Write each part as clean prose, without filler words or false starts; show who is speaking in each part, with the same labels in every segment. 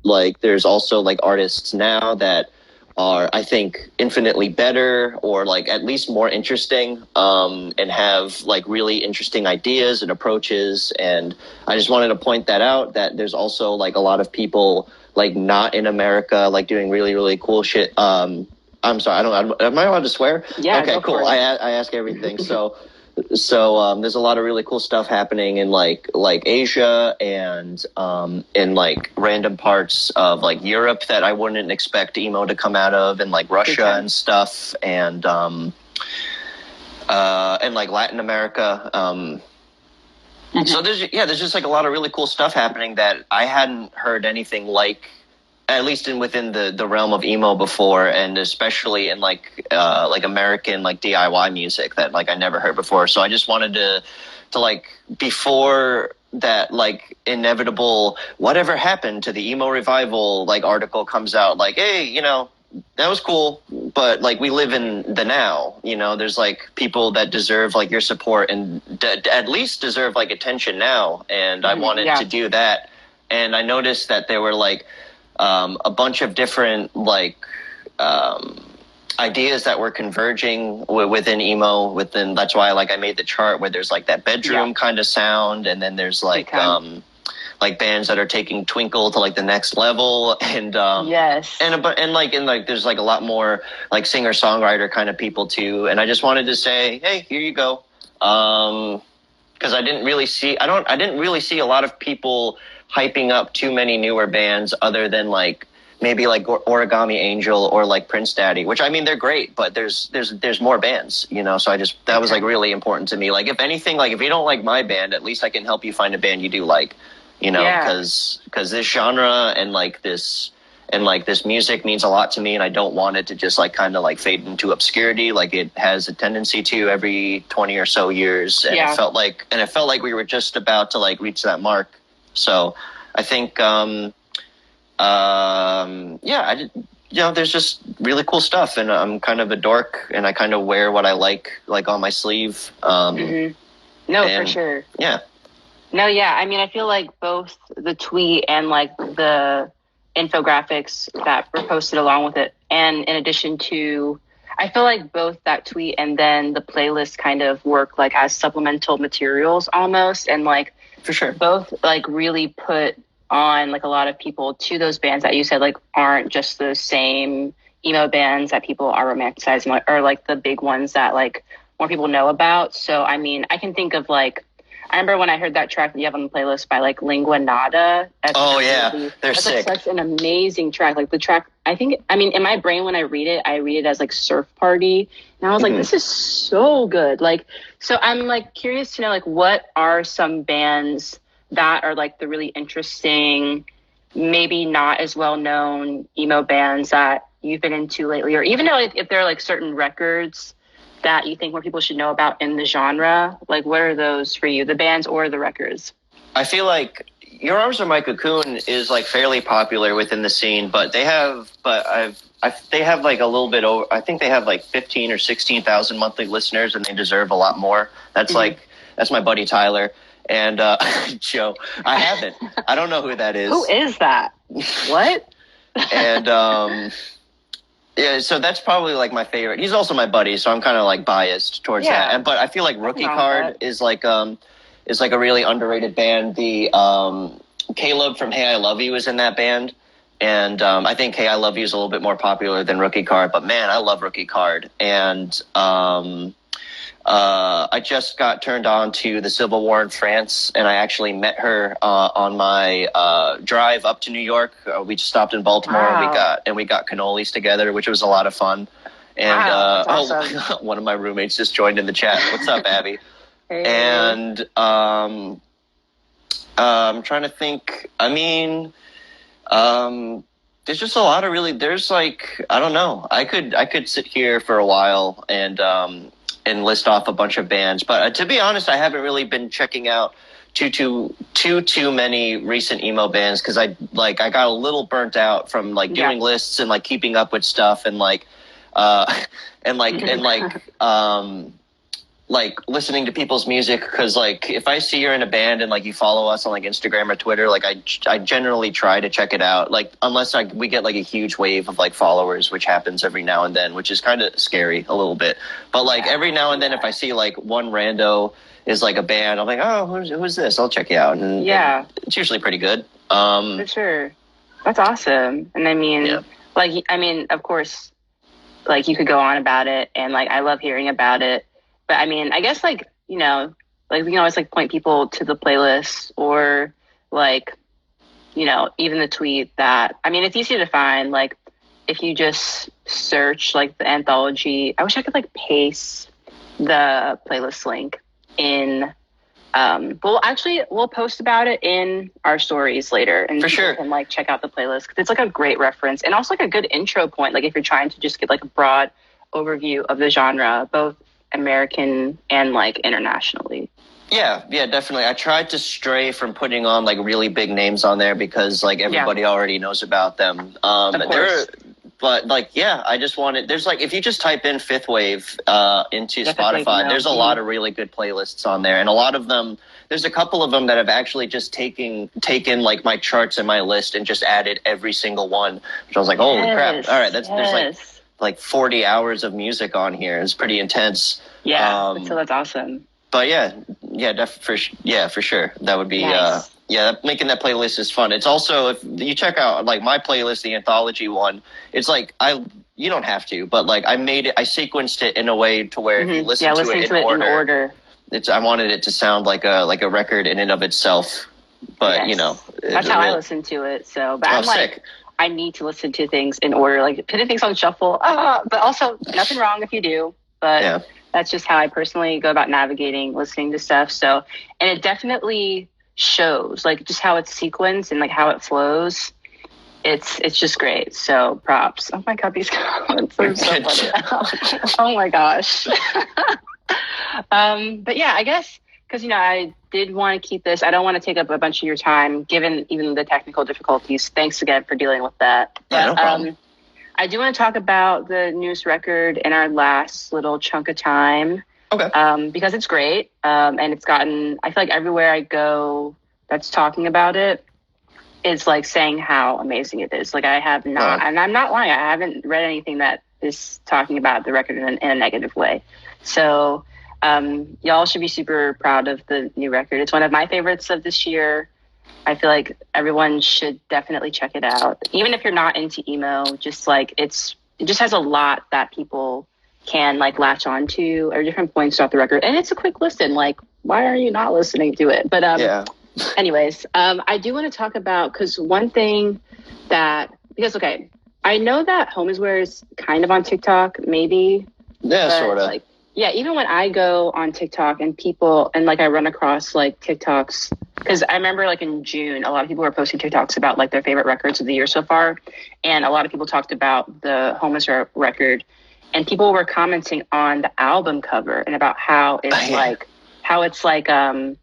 Speaker 1: like there's also like artists now that are, I think, infinitely better or like at least more interesting, and have like really interesting ideas and approaches. And I just wanted to point that out, that there's also like a lot of people like not in America like doing really, really cool shit. I'm sorry, am I allowed to swear?
Speaker 2: Yeah.
Speaker 1: Okay, cool. I ask everything. So there's a lot of really cool stuff happening in like Asia and in like random parts of like Europe that I wouldn't expect emo to come out of, and like Russia and stuff, and like Latin America. So there's just like a lot of really cool stuff happening that I hadn't heard anything like, at least within the realm of emo before, and especially in like American like DIY music that like I never heard before. So I just wanted to like, before that like inevitable whatever happened to the emo revival like article comes out, like, hey, that was cool, but like we live in the now, there's like people that deserve like your support and at least deserve like attention now. And I wanted to do that. And I noticed that there were like a bunch of different like ideas that were converging within emo. That's why like I made the chart where there's like that bedroom kind of sound, and then there's like bands that are taking Twinkle to like the next level, and there's like a lot more like singer songwriter kind of people too. And I just wanted to say, hey, here you go, because I didn't really see a lot of people hyping up too many newer bands other than like maybe like Origami Angel or like Prince Daddy, which I mean they're great, but there's more bands, so that was like really important to me. Like if anything, like if you don't like my band, at least I can help you find a band you do like, because this genre and like this music means a lot to me, and I don't want it to just like kind of like fade into obscurity like it has a tendency to every 20 or so years. And it felt like we were just about to like reach that mark. So I think, there's just really cool stuff, and I'm kind of a dork, and I kind of wear what I like on my sleeve.
Speaker 2: No, for sure.
Speaker 1: Yeah.
Speaker 2: No, yeah. I mean, I feel like both the tweet and like the infographics that were posted along with it, and in addition to, I feel like both that tweet and then the playlist kind of work like as supplemental materials almost, and like,
Speaker 1: for sure,
Speaker 2: both like really put on like a lot of people to those bands that you said like aren't just the same emo bands that people are romanticizing, or like the big ones that like more people know about. So I mean, I can think of like, I remember when I heard that track that you have on the playlist by like Lingua Nada.
Speaker 1: They're sick.
Speaker 2: Like such an amazing track. Like the track, I mean, in my brain when I read it as like Surf Party, and I was like, this is so good. Like, so I'm like curious to know like what are some bands that are like the really interesting, maybe not as well known emo bands that you've been into lately, or even though if there are like certain records that you think more people should know about in the genre, like what are those for you, the bands or the records?
Speaker 1: I feel like Your Arms Are My Cocoon is like fairly popular within the scene, but they have like a little bit over, I think they have like 15 or 16,000 monthly listeners, and they deserve a lot more. That's that's my buddy Tyler. And Joe, I haven't. I don't know who that is.
Speaker 2: Who is that? What?
Speaker 1: And yeah, so that's probably like my favorite. He's also my buddy, so I'm kind of like biased towards that. But I feel like Rookie Card is like a really underrated band. The Caleb from Hey I Love You is in that band, and I think Hey I Love You is a little bit more popular than Rookie Card. But man, I love Rookie Card. And I just got turned on to the Civil War in France, and I actually met her on my drive up to New York. We just stopped in Baltimore, and we got cannolis together, which was a lot of fun. And awesome. One of my roommates just joined in the chat. What's up, Abby?
Speaker 2: Hey.
Speaker 1: And I'm trying to think. I mean, there's just a lot of there's like, I don't know. I could sit here for a while and list off a bunch of bands, but to be honest, I haven't really been checking out too many recent emo bands, because I got a little burnt out from like doing lists and like keeping up with stuff, and like listening to people's music, because like if I see you're in a band and like you follow us on like Instagram or Twitter, like I generally try to check it out, like unless like we get like a huge wave of like followers, which happens every now and then, which is kind of scary a little bit. But like every now and then, if I see like one rando is like a band, I'm like, oh, who's this? I'll check you out, and it's usually pretty good.
Speaker 2: For sure, that's awesome. And I mean, like I mean, of course, like you could go on about it, and like I love hearing about it. But I mean, I guess like, you know, like we can always like point people to the playlist or like, you know, even the tweet that, I mean, it's easy to find. Like if you just search like the anthology, I wish I could like paste the playlist link in, we'll post about it in our stories later, and
Speaker 1: for sure,
Speaker 2: you can like check out the playlist, 'cause it's like a great reference and also like a good intro point. Like if you're trying to just get like a broad overview of the genre, both American and like internationally.
Speaker 1: Yeah, definitely. I tried to stray from putting on like really big names on there because like everybody already knows about them. But like, I just wanted, there's like, if you just type in Fifth Wave into Spotify, there's a lot of really good playlists on there. And a lot of them, there's a couple of them that have actually just taken like my charts and my list and just added every single one, which I was like, holy crap. All right. There's like 40 hours of music on here. It's pretty intense.
Speaker 2: Yeah. So that's awesome.
Speaker 1: But for sure. That would be,
Speaker 2: nice.
Speaker 1: Making that playlist is fun. It's also, if you check out like my playlist, the anthology one, it's like you don't have to, but like I sequenced it in a way to where if you listen to it in order, I wanted it to sound like a record in and of itself. But you know,
Speaker 2: that's how I listen to it. So, but I'm like, I need to listen to things in order, like putting things on shuffle. But also nothing wrong if you do. But that's just how I personally go about navigating listening to stuff. So, and it definitely shows like just how it's sequenced and like how it flows. It's just great. So props. Oh my God, these comments are so funny. Oh my gosh. But yeah, I guess because, you know, I did want to keep this. I don't want to take up a bunch of your time, given even the technical difficulties. Thanks again for dealing with that.
Speaker 1: Yeah, no problem.
Speaker 2: I do want to talk about the newest record in our last little chunk of time.
Speaker 1: Okay.
Speaker 2: Because it's great. And it's gotten, I feel like everywhere I go that's talking about it is like saying how amazing it is. Like I have not, and I'm not lying, I haven't read anything that is talking about the record in a negative way. So y'all should be super proud of the new record. It's one of my favorites of this year. I feel like everyone should definitely check it out. Even if you're not into emo, just like it just has a lot that people can like latch on to or different points throughout the record. And it's a quick listen. Like, why are you not listening to it? But anyways, I do want to talk about, because one thing okay, I know that Home Is Where is kind of on TikTok, maybe.
Speaker 1: Yeah, sort of.
Speaker 2: Like, yeah, even when I go on TikTok and people, and like I run across like TikToks, because I remember like in June, a lot of people were posting TikToks about like their favorite records of the year so far. And a lot of people talked about the Home Is Where record, and people were commenting on the album cover and about how it's like the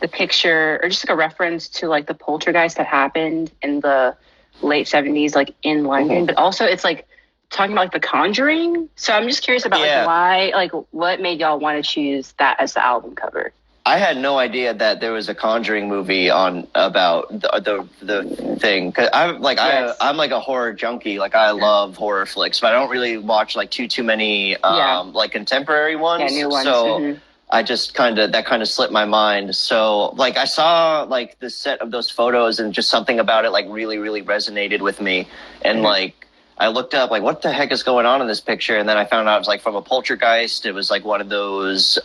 Speaker 2: picture, or just like a reference to like the poltergeist that happened in the late 70s, like in London. But also it's like talking about like The Conjuring. So I'm just curious about like why, like what made y'all want to choose that as the album cover?
Speaker 1: I had no idea that there was a Conjuring movie on about the thing. Cause I'm like a horror junkie. Like I love horror flicks, but I don't really watch like too many like contemporary ones.
Speaker 2: Yeah, new ones.
Speaker 1: So I just kind of slipped my mind. So like I saw like the set of those photos and just something about it like really, really resonated with me. And like I looked up like what the heck is going on in this picture, and then I found out it was like from a poltergeist. It was like one of those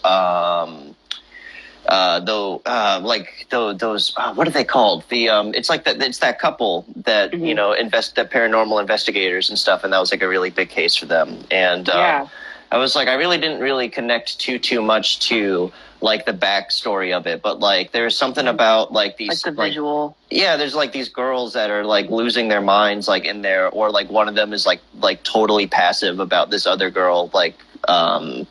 Speaker 1: those what are they called? It's like that. It's that couple that you know that paranormal investigators and stuff, and that was like a really big case for them. And I was like, I really didn't really connect too much to like the backstory of it, but like there's something about like these
Speaker 2: like the visual.
Speaker 1: There's like these girls that are like losing their minds like in there, or like one of them is like totally passive about this other girl, like
Speaker 2: going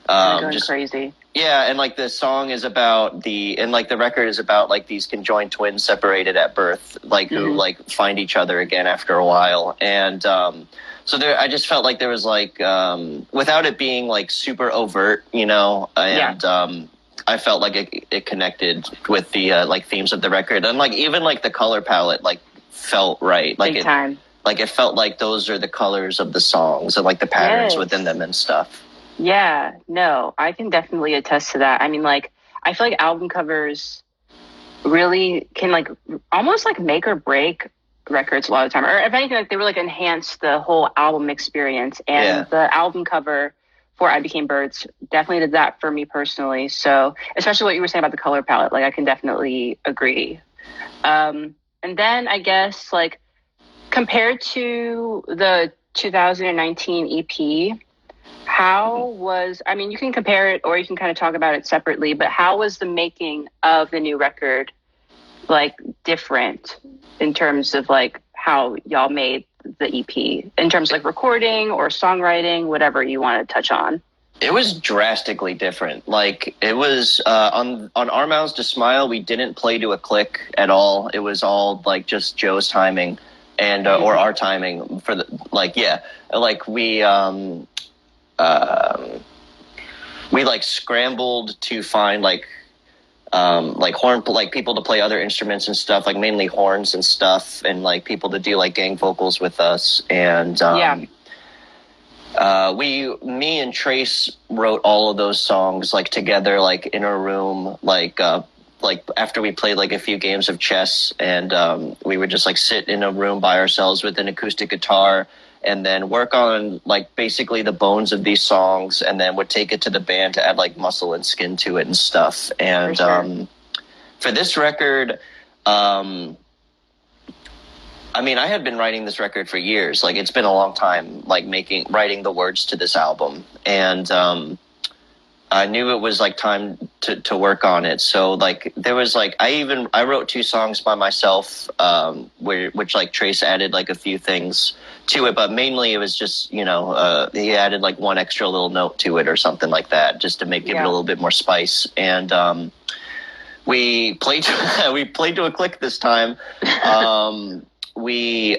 Speaker 1: just
Speaker 2: crazy.
Speaker 1: Yeah, and like the song is about and like the record is about like these conjoined twins separated at birth, like who
Speaker 2: Mhm.
Speaker 1: like find each other again after a while. And so there, I just felt like there was like without it being like super overt, you know, and I felt like it connected with the like themes of the record, and like even like the color palette like felt right, like
Speaker 2: Big time.
Speaker 1: like it felt like those are the colors of the songs and like the patterns
Speaker 2: Yes.
Speaker 1: within them and stuff.
Speaker 2: Yeah, no, I can definitely attest to that. I mean, like, I feel like album covers really can like almost like make or break records a lot of the time, or if anything, like they really like enhance the whole album experience. And the album cover for I Became Birds definitely did that for me personally. So, especially what you were saying about the color palette, like I can definitely agree. And then I guess like compared to the 2019 EP, how was, I mean, you can compare it or you can kind of talk about it separately, but how was the making of the new record like different in terms of like how y'all made the EP in terms of like recording or songwriting, whatever you want to touch on?
Speaker 1: It was drastically different. Like it was on Our Mouths to Smile, we didn't play to a click at all. It was all like just Joe's timing and or our timing for the like like we like scrambled to find like horn like people to play other instruments and stuff, like mainly horns and stuff, and like people to do like gang vocals with us. And me and Trace wrote all of those songs like together, like in a room, like after we played like a few games of chess, and we would just like sit in a room by ourselves with an acoustic guitar and then work on like basically the bones of these songs, and then would take it to the band to add like muscle and skin to it and stuff. And for this record, I mean, I had been writing this record for years. Like, it's been a long time, like writing the words to this album, and I knew it was like time to work on it. So like there was like I wrote 2 songs by myself, which like Trace added like a few things to it, but mainly it was just he added like one extra little note to it or something like that, just to give it a little bit more spice. And we played we played to a click this time. We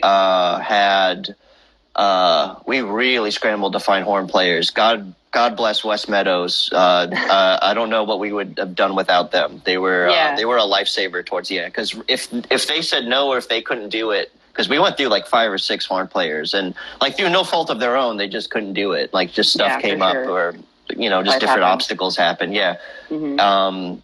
Speaker 1: we really scrambled to find horn players. God bless West Meadows. I don't know what we would have done without them. They were a lifesaver towards the end, because if they said no or if they couldn't do it, because we went through like 5 or 6 horn players, and like through no fault of their own, they just couldn't do it. Like just stuff came up, or just life different happened. Obstacles happened. Yeah. Mm-hmm.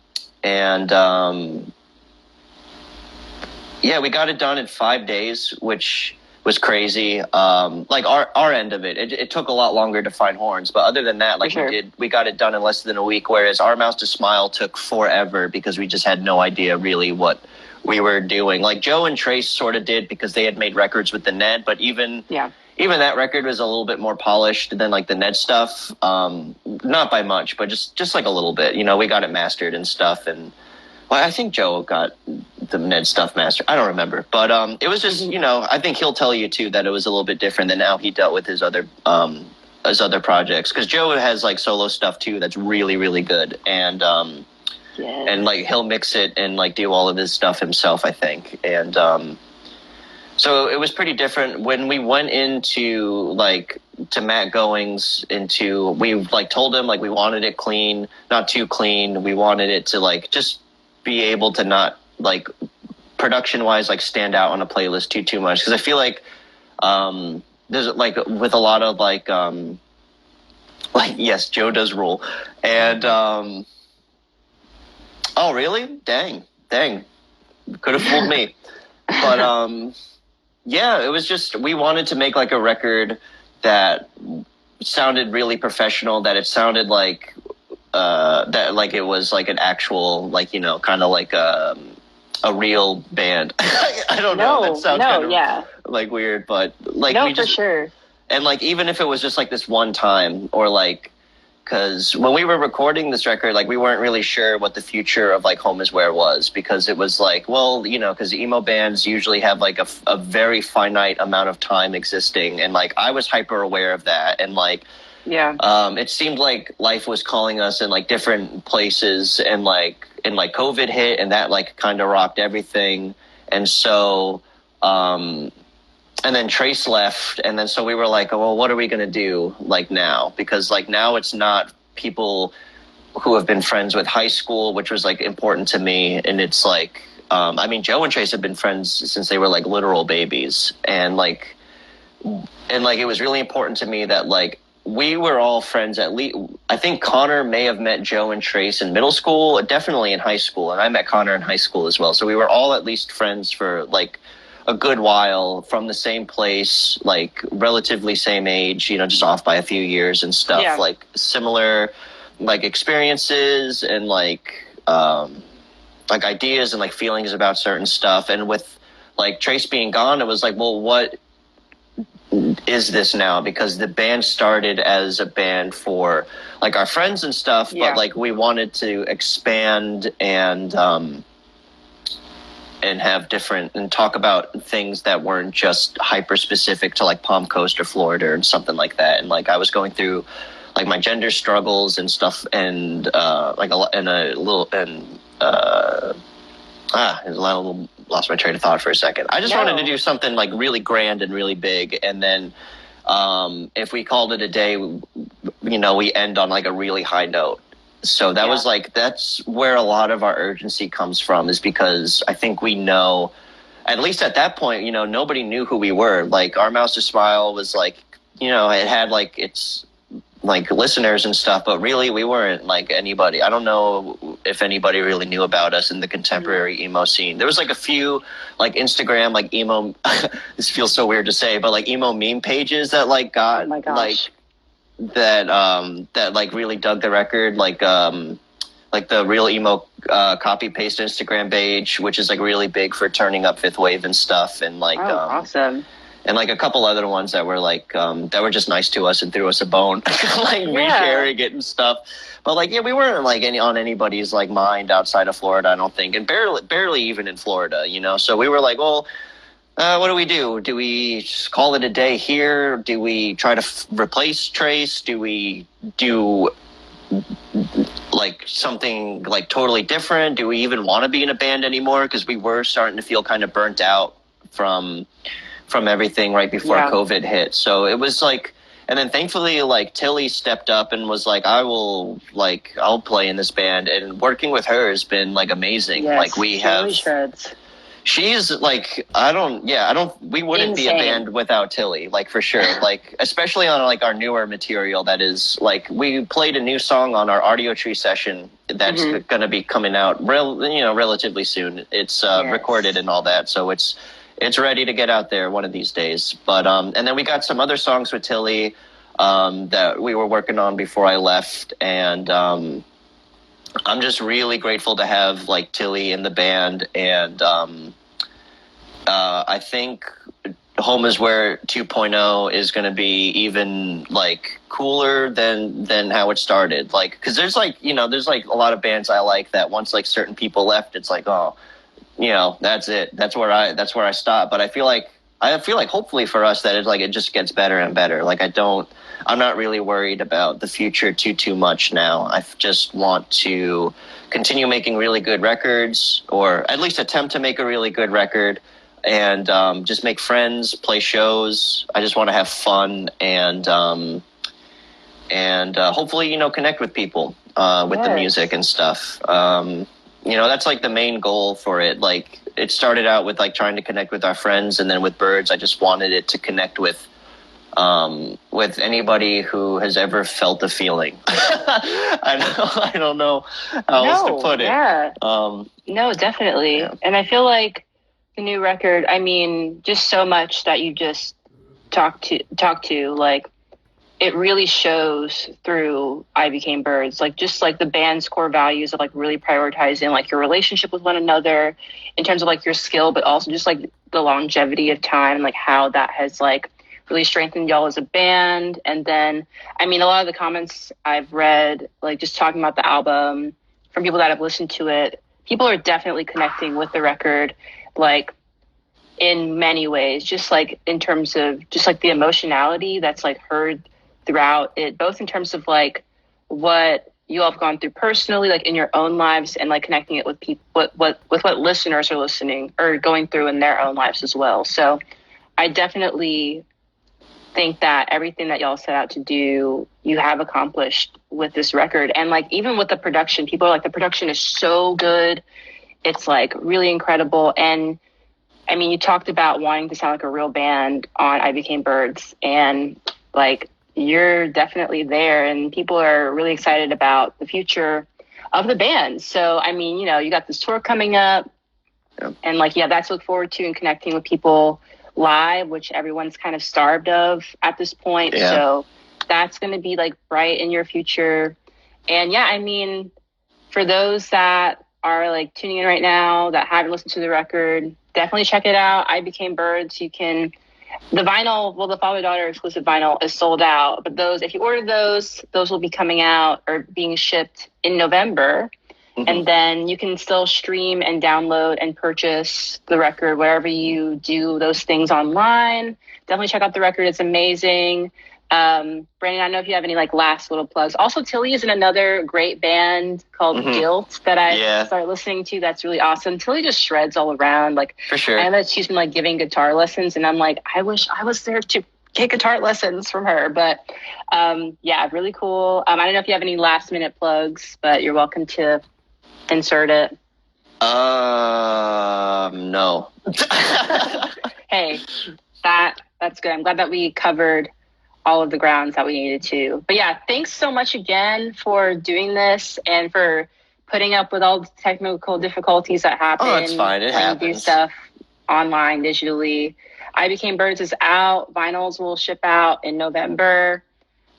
Speaker 1: Yeah, we got it done in 5 days, which was crazy. Like our end of it took a lot longer to find horns, but other than that, like we got it done in less than a week. Whereas Our Mouths to Smile took forever because we just had no idea really what we were doing. Like Joe and Trace sort of did, because they had made records with the Ned, but even that record was a little bit more polished than like the Ned stuff. Not by much, but just like a little bit. We got it mastered and stuff, and well, I think Joe got the Ned stuff mastered. I don't remember, but it was just I think he'll tell you too that it was a little bit different than how he dealt with his other projects, because Joe has like solo stuff too that's really really good, and and like he'll mix it and like do all of his stuff himself, I think. And so it was pretty different when we went into like to Matt Goings. We like told him like we wanted it clean, not too clean. We wanted it to like just be able to not like production wise like stand out on a playlist too much, because I feel like there's like with a lot of like yes, Joe does rule. And oh really, dang, could have fooled me. But yeah, it was just, we wanted to make like a record that sounded really professional, that it sounded like that like it was like an actual like kind of like a real band. I don't know. That sounds kind of like weird, but like we just, for sure. And like even if it was just like this one time, or like, because when we were recording this record, like we weren't really sure what the future of like Home Is Where was, because it was like, well, because emo bands usually have like a very finite amount of time existing, and like I was hyper aware of that, and like
Speaker 2: Yeah.
Speaker 1: It seemed like life was calling us in like different places, and COVID hit, and that like kind of rocked everything. And so, and then Trace left, and then so we were like, oh, well, what are we gonna do like now? Because like now it's not people who have been friends with high school, which was like important to me, and it's like, I mean, Joe and Trace have been friends since they were like literal babies, and like it was really important to me that like we were all friends. At least I think Connor may have met Joe and Trace in middle school, definitely in high school, and I met Connor in high school as well. So we were all at least friends for like a good while, from the same place, like relatively same age, just off by a few years and stuff.
Speaker 2: Yeah.
Speaker 1: Like similar like experiences and like ideas and like feelings about certain stuff. And with like Trace being gone, it was like, well, what is this now? Because the band started as a band for like our friends and stuff,
Speaker 2: Yeah.
Speaker 1: but like we wanted to expand and have different and talk about things that weren't just hyper specific to like Palm Coast or Florida and something like that. And like I was going through like my gender struggles and stuff, and lost my train of thought for a second. I just wanted to do something like really grand and really big, and then if we called it a day, we end on like a really high note. So that was like, that's where a lot of our urgency comes from, is because I think we know, at least at that point, nobody knew who we were. Like Our Mouse to Smile was like, it had like its like listeners and stuff, but really we weren't like anybody. I don't know if anybody really knew about us in the contemporary emo scene. There was like a few like Instagram, like emo, this feels so weird to say, but like emo meme pages that like got like that like really dug the record, like the Real Emo copy paste Instagram page, which is like really big for turning up Fifth Wave and stuff, and like
Speaker 2: awesome.
Speaker 1: And like a couple other ones that were like that were just nice to us and threw us a bone, like resharing it and stuff. But like, we weren't like on anybody's like mind outside of Florida, I don't think, and barely even in Florida, So we were like, well, what do we do? Do we just call it a day here? Do we try to replace Trace? Do we do like something like totally different? Do we even want to be in a band anymore? Because we were starting to feel kind of burnt out from everything right before COVID hit. So it was like, and then thankfully like Tilly stepped up and was like, I'll play in this band, and working with her has been like amazing.
Speaker 2: Yes,
Speaker 1: like we have,
Speaker 2: shreds.
Speaker 1: She's like, we wouldn't be a band without Tilly, like for sure. Like, especially on like our newer material, that is like, we played a new song on our Audio Tree session that's going to be coming out relatively soon. It's recorded and all that. So it's ready to get out there one of these days. But, and then we got some other songs with Tilly, that we were working on before I left. And, I'm just really grateful to have like Tilly in the band, and I think Home Is Where 2.0 is going to be even like cooler than how it started. Like, because there's like a lot of bands I like that once like certain people left, it's like, oh, that's it. That's where I stop. But I feel like hopefully for us that it just gets better and better. Like I'm not really worried about the future too much now. I just want to continue making really good records, or at least attempt to make a really good record, and just make friends, play shows. I just want to have fun and hopefully, connect with people with the music and stuff. That's like the main goal for it. Like it started out with like trying to connect with our friends, and then with Birds, I just wanted it to connect with anybody who has ever felt a feeling. I don't know how else to put it.
Speaker 2: Yeah. No, definitely. Yeah. And I feel like the new record, I mean, just so much that you just talk to, like, it really shows through I Became Birds, like just like the band's core values of like really prioritizing like your relationship with one another in terms of like your skill, but also just like the longevity of time, like how that has like really strengthened y'all as a band. And then, I mean, a lot of the comments I've read, like just talking about the album from people that have listened to it, people are definitely connecting with the record, like in many ways, just like in terms of just like the emotionality that's like heard throughout it, both in terms of like what you all have gone through personally, like in your own lives, and like connecting it with people, with what listeners are listening or going through in their own lives as well. So I definitely think that everything that y'all set out to do, you have accomplished with this record. And like, even with the production, people are like, the production is so good. It's like really incredible. And I mean, you talked about wanting to sound like a real band on I Became Birds, and like, you're definitely there, and people are really excited about the future of the band. So, I mean, you know, you got this tour coming up, and like, yeah, that's to look forward to, and connecting with people live, which everyone's kind of starved of at this point.
Speaker 1: Yeah.
Speaker 2: So that's going to be like bright in your future. And yeah, I mean, for those that are like tuning in right now that haven't listened to the record, definitely check it out. I Became Birds. You can, the vinyl, well, the father-daughter exclusive vinyl is sold out, but those, if you order those will be coming out or being shipped in November. Mm-hmm. And then you can still stream and download and purchase the record wherever you do those things online. Definitely check out the record. It's amazing. Brandon, I don't know if you have any like last little plugs. Also, Tilly is in another great band called Guilt that I started listening to. That's really awesome. Tilly just shreds all around. Like,
Speaker 1: for sure.
Speaker 2: I know that she's been like giving guitar lessons, and I'm like, I wish I was there to get guitar lessons from her. But yeah, really cool. I don't know if you have any last minute plugs, but you're welcome to insert it.
Speaker 1: No.
Speaker 2: Hey, that's good. I'm glad that we covered all of the grounds that we needed to. But yeah, thanks so much again for doing this and for putting up with all the technical difficulties that happen.
Speaker 1: Oh, it's fine. It happens.
Speaker 2: When you do stuff online, digitally. I Became Birds is out. Vinyls will ship out in November.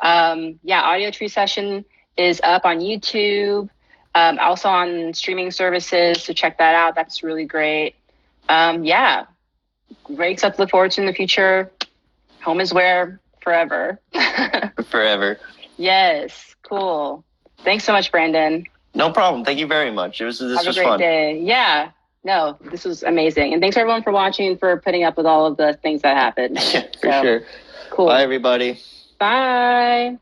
Speaker 2: Yeah, Audio Tree Session is up on YouTube. Also on streaming services, so check that out. That's really great. Yeah, great stuff to look forward to in the future. Home is where forever.
Speaker 1: Forever.
Speaker 2: Yes, cool. Thanks so much, Brandon.
Speaker 1: No problem. Thank you very much. This was
Speaker 2: Have a great
Speaker 1: fun.
Speaker 2: day. Yeah, no, this was amazing. And thanks everyone for watching and for putting up with all of the things that happened.
Speaker 1: Yeah, for sure.
Speaker 2: Cool.
Speaker 1: Bye, everybody.
Speaker 2: Bye.